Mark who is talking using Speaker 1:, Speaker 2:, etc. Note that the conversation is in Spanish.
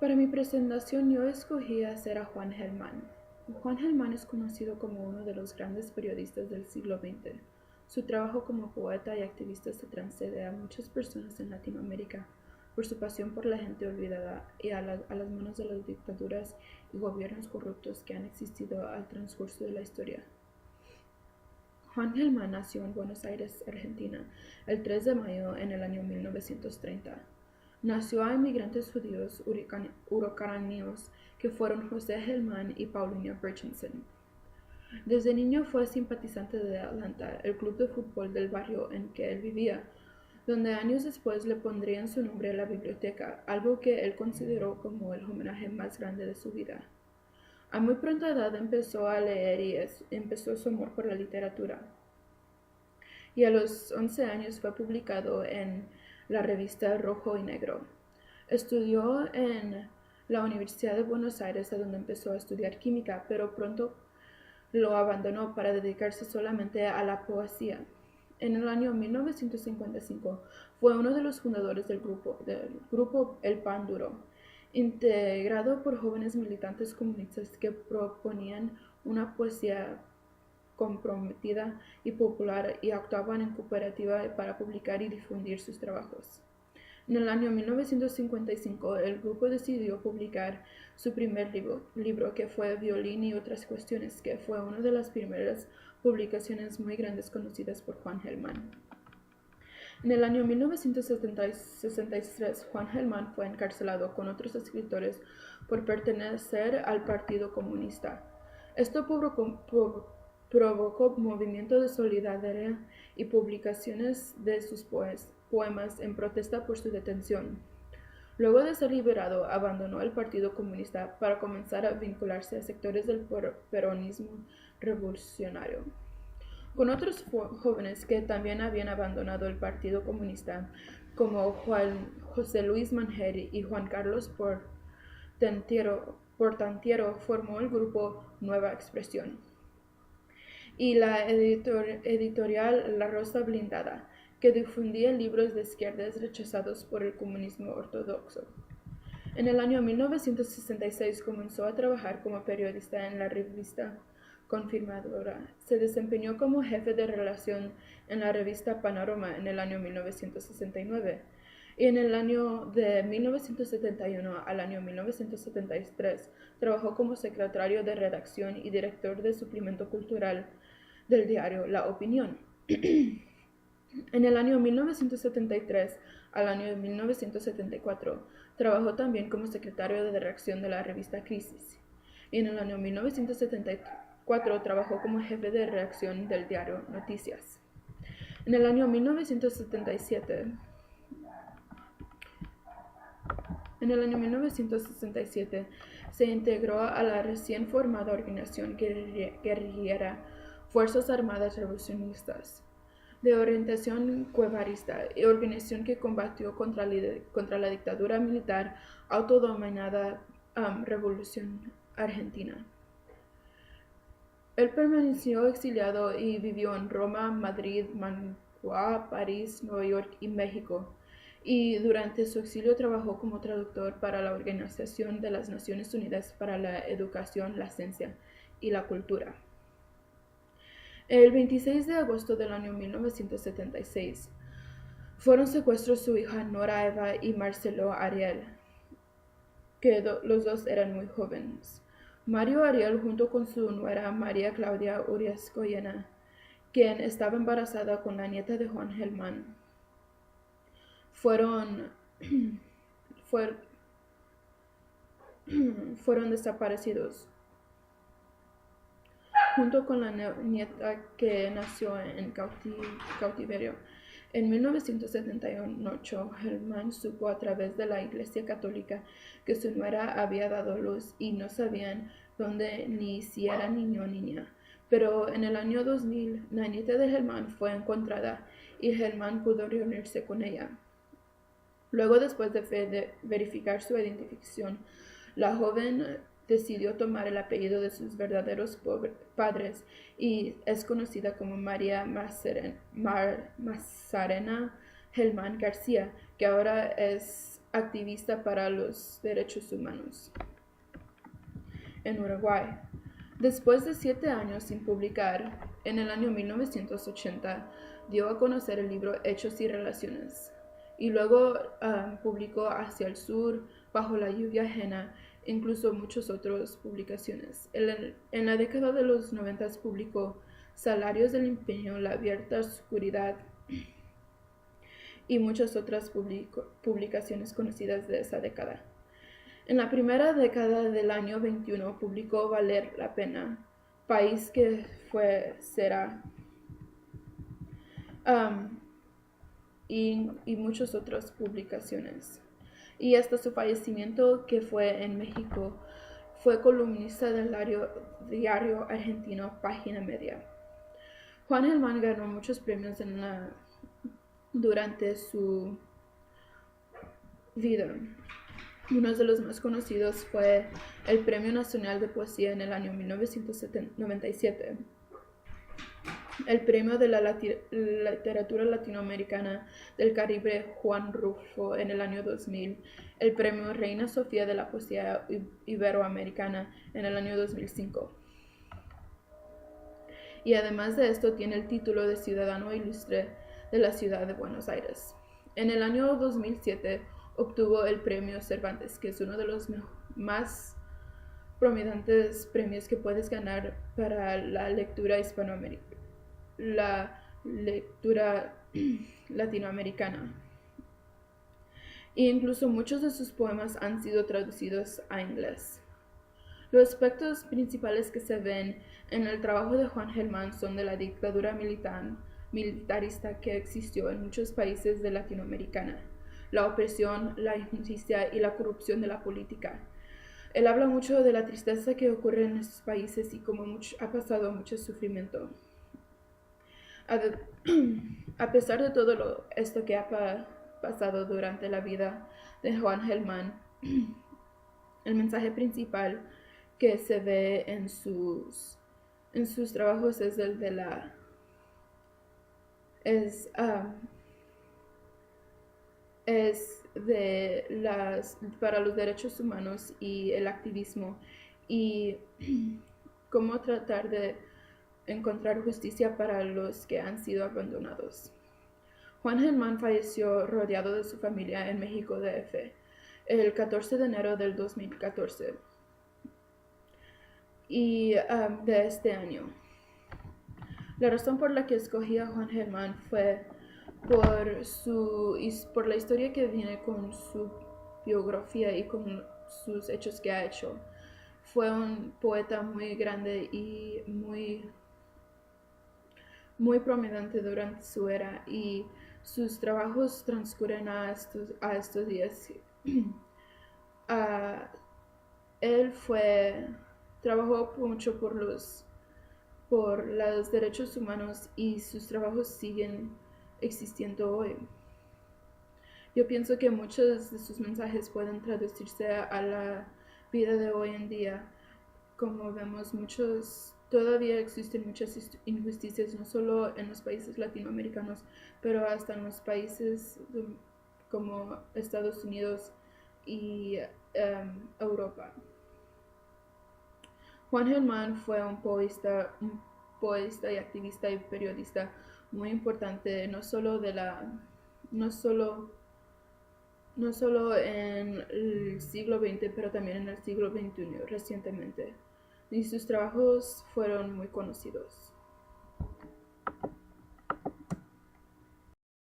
Speaker 1: Para mi presentación yo escogí hacer a Juan Gelman. Juan Gelman es conocido como uno de los grandes periodistas del siglo XX. Su trabajo como poeta y activista se transcede a muchas personas en Latinoamérica por su pasión por la gente olvidada y a las manos de las dictaduras y gobiernos corruptos que han existido al transcurso de la historia. Juan Gelman nació en Buenos Aires, Argentina, el 3 de mayo en el año 1930. Nació a inmigrantes judíos ucranianos que fueron José Gelman y Paulina Birchenson. Desde niño fue simpatizante de Atlanta, el club de fútbol del barrio en que él vivía, donde años después le pondrían su nombre a la biblioteca, algo que él consideró como el homenaje más grande de su vida. A muy pronta edad empezó a leer y empezó su amor por la literatura. Y a los 11 años fue publicado en la revista Rojo y Negro. Estudió en la Universidad de Buenos Aires, a donde empezó a estudiar química, pero pronto lo abandonó para dedicarse solamente a la poesía. En el año 1955 fue uno de los fundadores del grupo El Pan Duro, integrado por jóvenes militantes comunistas que proponían una poesía comprometida y popular y actuaban en cooperativa para publicar y difundir sus trabajos. En el año 1955 el grupo decidió publicar su primer libro que fue Violín y otras cuestiones, que fue una de las primeras publicaciones muy grandes conocidas por Juan Gelman. En el año 1963 Juan Gelman fue encarcelado con otros escritores por pertenecer al Partido Comunista. Esto provocó movimiento de solidaridad y publicaciones de sus poemas en protesta por su detención. Luego de ser liberado, abandonó el Partido Comunista para comenzar a vincularse a sectores del peronismo revolucionario. Con otros jóvenes que también habían abandonado el Partido Comunista, como José Luis Manger y Juan Carlos Portantiero, formó el grupo Nueva Expresión y la editorial La Rosa Blindada, que difundía libros de izquierdas rechazados por el comunismo ortodoxo. En el año 1966 comenzó a trabajar como periodista en la revista Confirmadora. Se desempeñó como jefe de relación en la revista Panorama en el año 1969 y en el año de 1971 al año 1973 trabajó como secretario de redacción y director de suplemento cultural del diario La Opinión. En el año 1973 al año 1974 trabajó también como secretario de redacción de la revista Crisis. Y en el año 1974 trabajó como jefe de redacción del diario Noticias. En el año 1977 se integró a la recién formada organización guerrillera Fuerzas Armadas Revolucionistas, de orientación guevarista, y organización que combatió contra la dictadura militar autodenominada Revolución Argentina. Él permaneció exiliado y vivió en Roma, Madrid, Managua, París, Nueva York y México. Y durante su exilio trabajó como traductor para la Organización de las Naciones Unidas para la Educación, la Ciencia y la Cultura. El 26 de agosto del año 1976 fueron secuestrados su hija Nora Eva y Marcelo Ariel, que los dos eran muy jóvenes. Mario Ariel, junto con su nuera María Claudia Uriascoyena, quien estaba embarazada con la nieta de Juan Gelman, fueron desaparecidos, junto con la nieta que nació en cautiverio. En 1978, Gelman supo a través de la Iglesia Católica que su nuera había dado luz y no sabían dónde ni si era niño o niña. Pero en el año 2000, la nieta de Gelman fue encontrada y Gelman pudo reunirse con ella. Luego, después de verificar su identificación, la joven decidió tomar el apellido de sus verdaderos padres y es conocida como María Macarena Gelman García, que ahora es activista para los derechos humanos en Uruguay. Después de 7 años sin publicar, en el año 1980 dio a conocer el libro Hechos y Relaciones, y luego publicó Hacia el Sur, Bajo la lluvia ajena, incluso muchas otras publicaciones. En la década de los 90 publicó Salarios del Empeño, La Abierta Oscuridad y muchas otras publicaciones conocidas de esa década. En la primera década del año 21 publicó Valer la Pena, País que será, y muchas otras publicaciones. Y hasta su fallecimiento, que fue en México, fue columnista del diario argentino Página Media. Juan Gelman ganó muchos premios durante su vida. Uno de los más conocidos fue el Premio Nacional de Poesía en el año 1997, el Premio de la Literatura Latinoamericana del Caribe Juan Rulfo en el año 2000, el Premio Reina Sofía de la Poesía Iberoamericana en el año 2005. Y además de esto tiene el título de Ciudadano Ilustre de la Ciudad de Buenos Aires. En el año 2007 obtuvo el Premio Cervantes, que es uno de los más prominentes premios que puedes ganar para la lectura latinoamericana. E incluso muchos de sus poemas han sido traducidos a inglés. Los aspectos principales que se ven en el trabajo de Juan Gelman son de la dictadura militarista que existió en muchos países de Latinoamérica, la opresión, la injusticia y la corrupción de la política. Él habla mucho de la tristeza que ocurre en estos países y cómo ha pasado mucho sufrimiento. A pesar de todo esto que ha pasado durante la vida de Juan Gelman, el mensaje principal que se ve en sus trabajos es el de para los derechos humanos y el activismo y cómo tratar de encontrar justicia para los que han sido abandonados. Juan Gelman falleció rodeado de su familia en México DF el 14 de enero del 2014 y de este año. La razón por la que escogí a Juan Gelman fue por la historia que viene con su biografía y con sus hechos que ha hecho. Fue un poeta muy grande y muy prominente durante su era, y sus trabajos transcurren a estos días. Él trabajó mucho por los derechos humanos y sus trabajos siguen existiendo hoy. Yo pienso que muchos de sus mensajes pueden traducirse a la vida de hoy en día. Como vemos, todavía existen muchas injusticias, no solo en los países latinoamericanos, pero hasta en los países como Estados Unidos y Europa. Juan Gelman fue un poeta y activista y periodista muy importante, no solo en el siglo XX, pero también en el siglo XXI recientemente, y sus trabajos fueron muy conocidos.